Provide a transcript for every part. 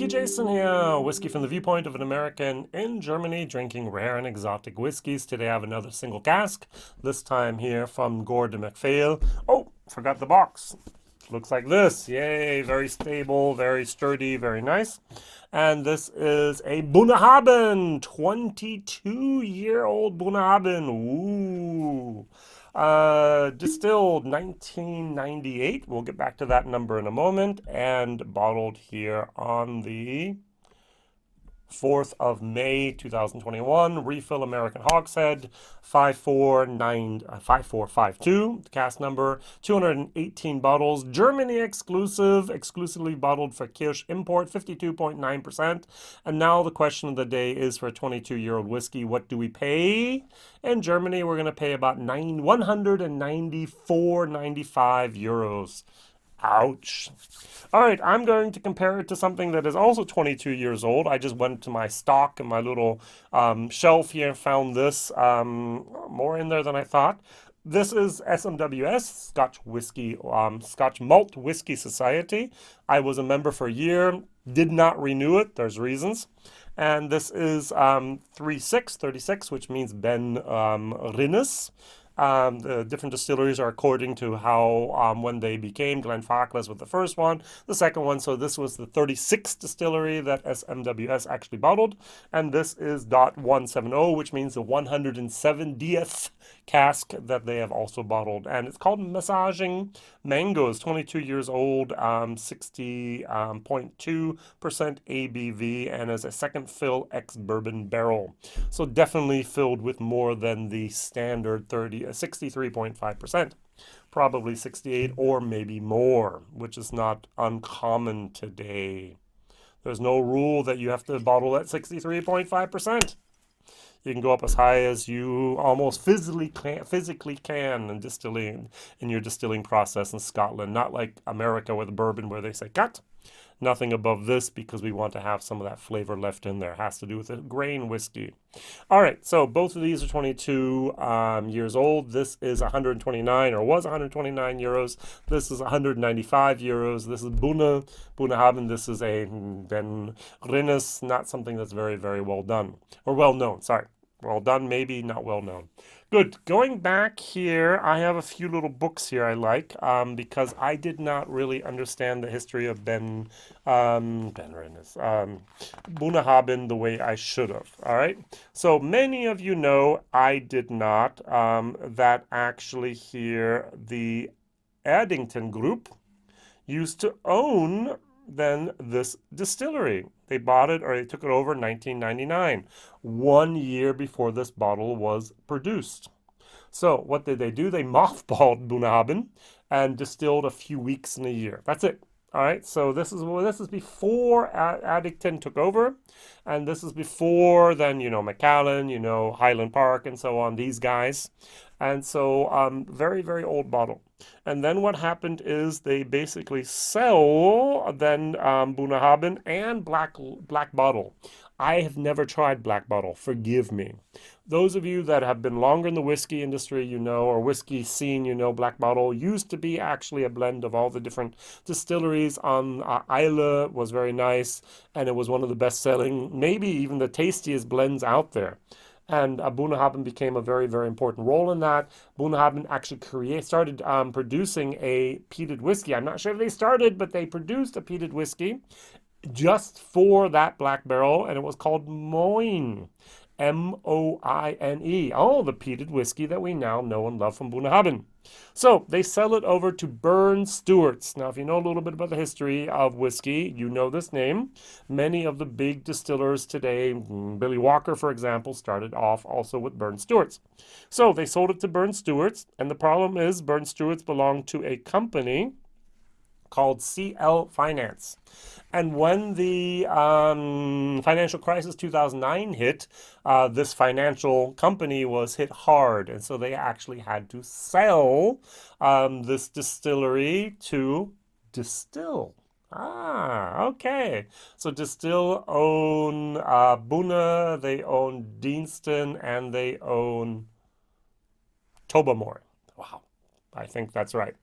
WhiskyJason here, whiskey from the viewpoint of an American in Germany drinking rare and exotic whiskeys. Today I have another single cask, this time here from Gordon MacPhail. Oh, forgot the box. Looks like this. Yay, very stable, very sturdy, very nice. And this is a Bunnahabhain, 22-year-old Bunnahabhain. Ooh. Distilled 1998. We'll get back to that number in a moment. And bottled here on the 4th of May 2021. Refill American Hogshead 5452. Cask number 218 bottles. Germany exclusive. Exclusively bottled for Kirsch import 52.9%. And now the question of the day is for a 22-year-old whiskey, what do we pay? In Germany, we're going to pay about 194.95 euros. Ouch. All right, I'm going to compare it to something that is also 22 years old. I just went to my stock and my little shelf here and found this more in there than I thought. This is SMWS, Scotch Whisky, Scotch Malt Whisky Society. I was a member for a year, did not renew it. There's reasons. And this is 36, which means Ben Rinnes. The different distilleries are according to how, when they became. Glenfarclas was the first one, the second one. So this was the 36th distillery that SMWS actually bottled. And this is .170, which means the 170th cask that they have also bottled. And it's called Massaging Mangoes, 22 years old, 60.2% ABV, and is a second fill ex-bourbon barrel. So definitely filled with more than the standard 63.5%. Probably 68 or maybe more, which is not uncommon today. There's no rule that you have to bottle at 63.5%. You can go up as high as you almost physically can in your distilling process in Scotland. Not like America with bourbon where they say cut. Nothing above this because we want to have some of that flavor left in there. It has to do with the grain whiskey. All right, so both of these are 22 years old. This is 129 or was 129 euros. This is 195 euros. This is Bunnahabhain. This is a Ben Rinnes, not something that's very, very well done. Or well known, sorry. Well done, maybe, not well known. Good. Going back here, I have a few little books here I like because I did not really understand the history of Ben Rinnes, Bunnahabhain the way I should have. All right. So many of you know I did not. That actually here the Addington Group used to own then this distillery. They bought it or they took it over in 1999, 1 year before this bottle was produced. So what did they do? They mothballed Bunnahabhain and distilled a few weeks in a year. That's it. All right, so this is before Addington took over, and this is before then, Macallan, Highland Park, and so on, these guys. And so very, very old bottle. And then what happened is they basically sell then Bunnahabhain and black bottle. I have never tried black bottle, forgive me. Those of you that have been longer in the whiskey industry, or whiskey scene, black bottle used to be actually a blend of all the different distilleries on Islay. Was very nice, and it was one of the best-selling, maybe even the tastiest blends out there. And Bunnahabhain became a very, very important role in that. Bunnahabhain actually started producing a peated whiskey. I'm not sure if they started, but they produced a peated whiskey just for that black barrel, and it was called Moine. M-O-I-N-E. Oh, the peated whiskey that we now know and love from Bunnahabhain. So they sell it over to Burn Stewart's. Now, if you know a little bit about the history of whiskey, you know this name. Many of the big distillers today, Billy Walker, for example, started off also with Burn Stewart's. So they sold it to Burn Stewart's, and the problem is Burn Stewart's belonged to a company called CL Finance. And when the financial crisis 2009 hit, this financial company was hit hard. And so they actually had to sell this distillery to Distill. Okay. So Distill own Bunna, they own Deanston, and they own Tobermory. Wow. I think that's right.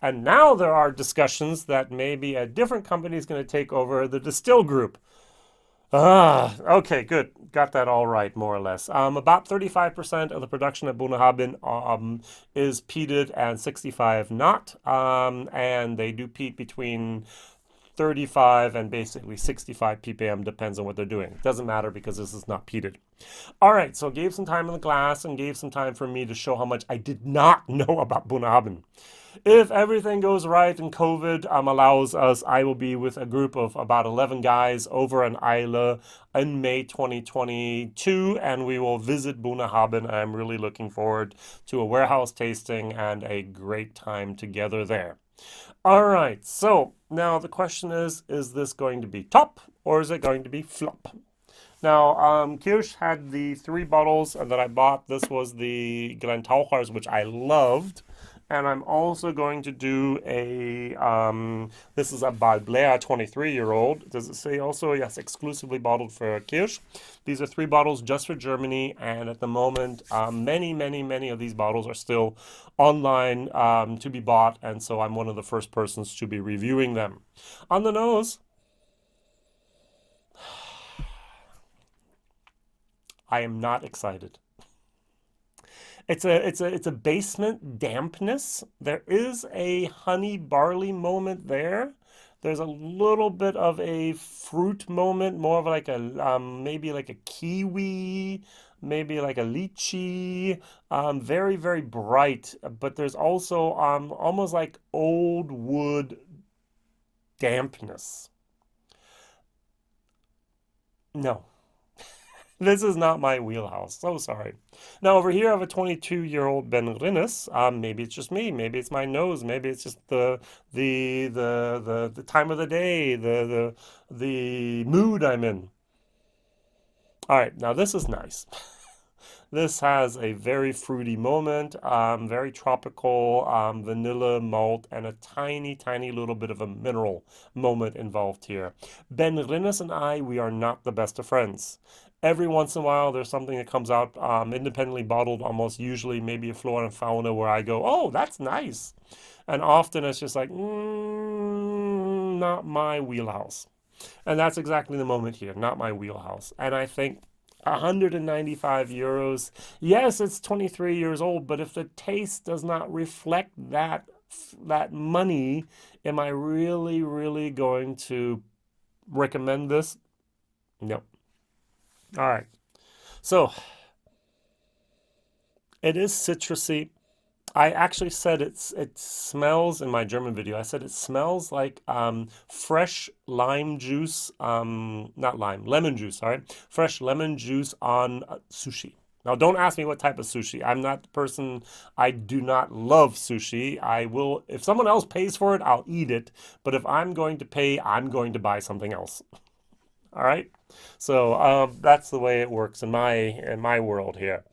And now there are discussions that maybe a different company is going to take over the Distill Group. Okay, good. Got that all right, more or less. About 35% of the production at Bunnahabhain is peated and 65 not. And they do peat between 35 and basically 65 ppm, depends on what they're doing. Doesn't matter because this is not peated. All right, so gave some time in the glass and gave some time for me to show how much I did not know about Bunnahabhain. If everything goes right and COVID allows us, I will be with a group of about 11 guys over an Isla in May 2022, and we will visit Bunnahabhain. I'm really looking forward to a warehouse tasting and a great time together there. All right, so now the question is this going to be top or is it going to be flop? Now, Kirsch had the 3 bottles that I bought. This was the Glentauchers, which I loved. And I'm also going to do a, this is a Balblea 23-year-old. Does it say also? Yes, exclusively bottled for Kirsch. These are 3 bottles just for Germany. And at the moment, many of these bottles are still online to be bought. And so I'm one of the first persons to be reviewing them. On the nose, I am not excited. It's a basement dampness. There is a honey barley moment there. There's a little bit of a fruit moment, more of like a maybe like a kiwi, maybe like a lychee. Very bright, but there's also almost like old wood dampness. No. This is not my wheelhouse. So sorry. Now over here I have a 22-year-old Ben Rinnes. Maybe it's just me. Maybe it's my nose. Maybe it's just the time of the day, the mood I'm in. All right, now this is nice. This has a very fruity moment, very tropical, vanilla malt, and a tiny little bit of a mineral moment involved here. Ben Rinnes and I, we are not the best of friends. Every once in a while, there's something that comes out independently bottled, almost usually maybe a flora and fauna, where I go, oh, that's nice. And often it's just like, not my wheelhouse. And that's exactly the moment here, not my wheelhouse. And I think 195 euros. Yes, it's 23 years old, but if the taste does not reflect that money, am I really going to recommend this? No. All right. So it is citrusy. I actually said it smells in my German video. I said it smells like fresh lime juice, not lime, lemon juice, sorry. Fresh lemon juice on sushi. Now, don't ask me what type of sushi. I'm not the person, I do not love sushi. I will, if someone else pays for it, I'll eat it. But if I'm going to pay, I'm going to buy something else. All right? So that's the way it works in my world here.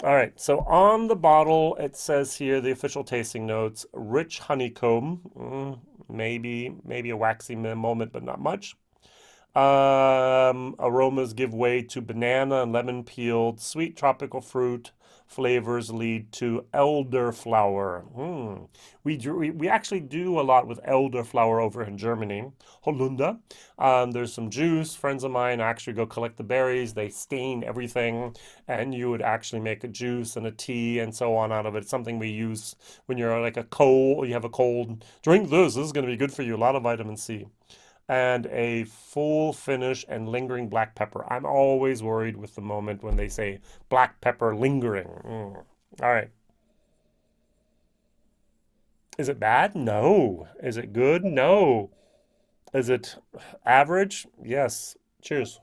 All right, so on the bottle, it says here, the official tasting notes, rich honeycomb, maybe a waxy moment, but not much. Aromas give way to banana and lemon peeled, sweet tropical fruit. Flavors lead to elderflower. We actually do a lot with elderflower over in Germany. Holunder. There's some juice. Friends of mine actually go collect the berries. They stain everything, and you would actually make a juice and a tea and so on out of it. It's something we use when you're like you have a cold. Drink this. This is going to be good for you. A lot of vitamin C. And a full finish and lingering black pepper. I'm always worried with the moment when they say black pepper lingering. All right. Is it bad? No. Is it good? No. Is it average? Yes. Cheers.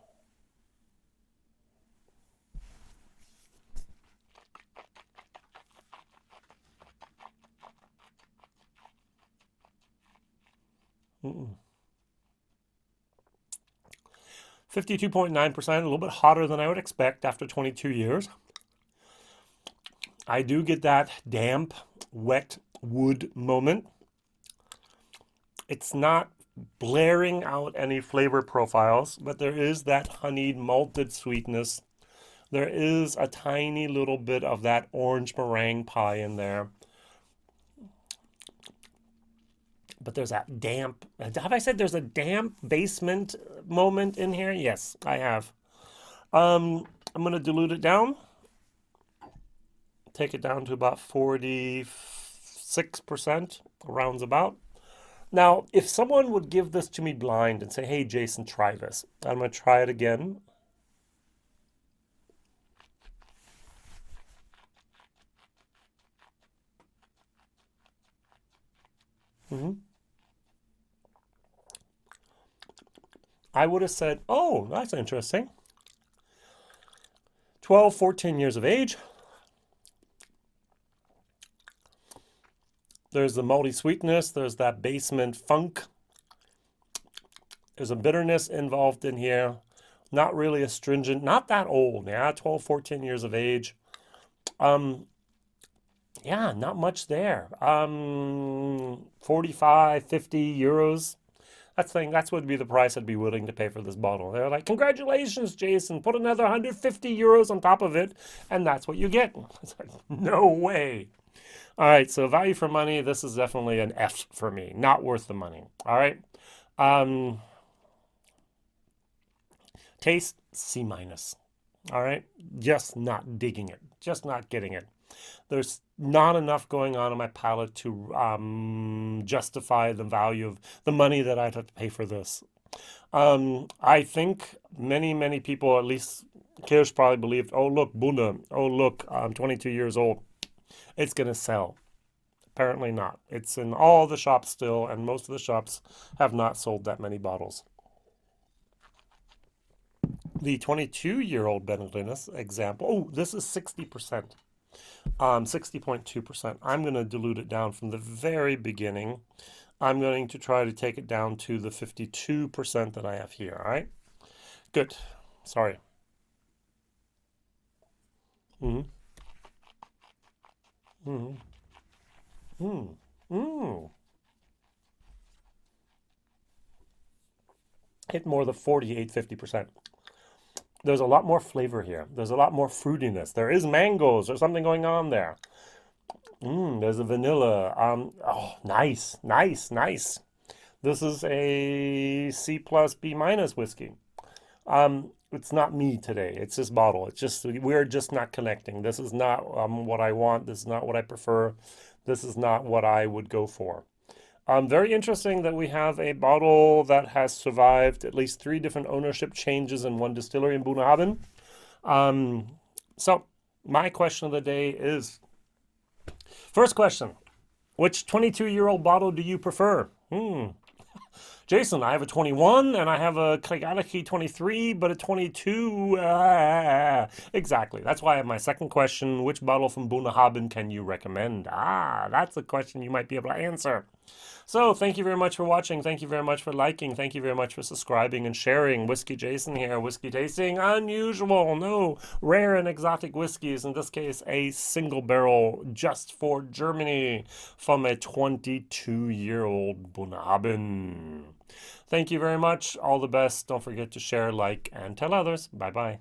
Mm-mm. 52.9%, a little bit hotter than I would expect after 22 years. I do get that damp, wet wood moment. It's not blaring out any flavor profiles, but there is that honeyed malted sweetness There is a tiny little bit of that orange meringue pie in there. But there's that damp, have I said there's a damp basement moment in here? Yes, I have. I'm going to dilute it down. Take it down to about 46%, rounds about. Now, if someone would give this to me blind and say, hey, Jason, try this. I'm going to try it again. I would have said, oh, that's interesting. 12, 14 years of age. There's the malty sweetness. There's that basement funk. There's a bitterness involved in here. Not really astringent. Not that old. Yeah, 12, 14 years of age. Yeah, not much there. 45, 50 euros. That's would be the price I'd be willing to pay for this bottle. They're like, congratulations, Jason. Put another 150 euros on top of it, and that's what you get. It's like, no way. All right, so value for money, this is definitely an F for me. Not worth the money. All right. Taste, C-. All right. Just not digging it. Just not getting it. There's not enough going on in my palate to justify the value of the money that I'd have to pay for this. I think many people, at least Kirsch, probably believed, oh, look, Bunna. Oh, look, I'm 22 years old. It's going to sell. Apparently not. It's in all the shops still, and most of the shops have not sold that many bottles. The 22-year-old Benedictus example, oh, this is 60%. 60.2%. I'm going to dilute it down from the very beginning. I'm going to try to take it down to the 52% that I have here, all right? Good. Sorry. Hit more than 48, 50%. There's a lot more flavor here. There's a lot more fruitiness. There is mangoes. There's something going on there. There's a vanilla. Oh, nice. This is a C plus B minus whiskey. It's not me today. It's this bottle. It's just, we're just not connecting. This is not what I want. This is not what I prefer. This is not what I would go for. Very interesting that we have a bottle that has survived at least 3 different ownership changes in one distillery in Bunnahabhain. So my question of the day is, first question, which 22-year-old bottle do you prefer? Jason, I have a 21 and I have a Craigellachie 23, but a 22. Exactly. That's why I have my second question. Which bottle from Bunnahabhain can you recommend? That's a question you might be able to answer. So thank you very much for watching. Thank you very much for liking. Thank you very much for subscribing and sharing. Whiskey Jason here. Whiskey tasting. Unusual. No. Rare and exotic whiskeys. In this case, a single barrel just for Germany from a 22-year-old Bunnahabhain. Thank you very much. All the best. Don't forget to share, like, and tell others. Bye-bye.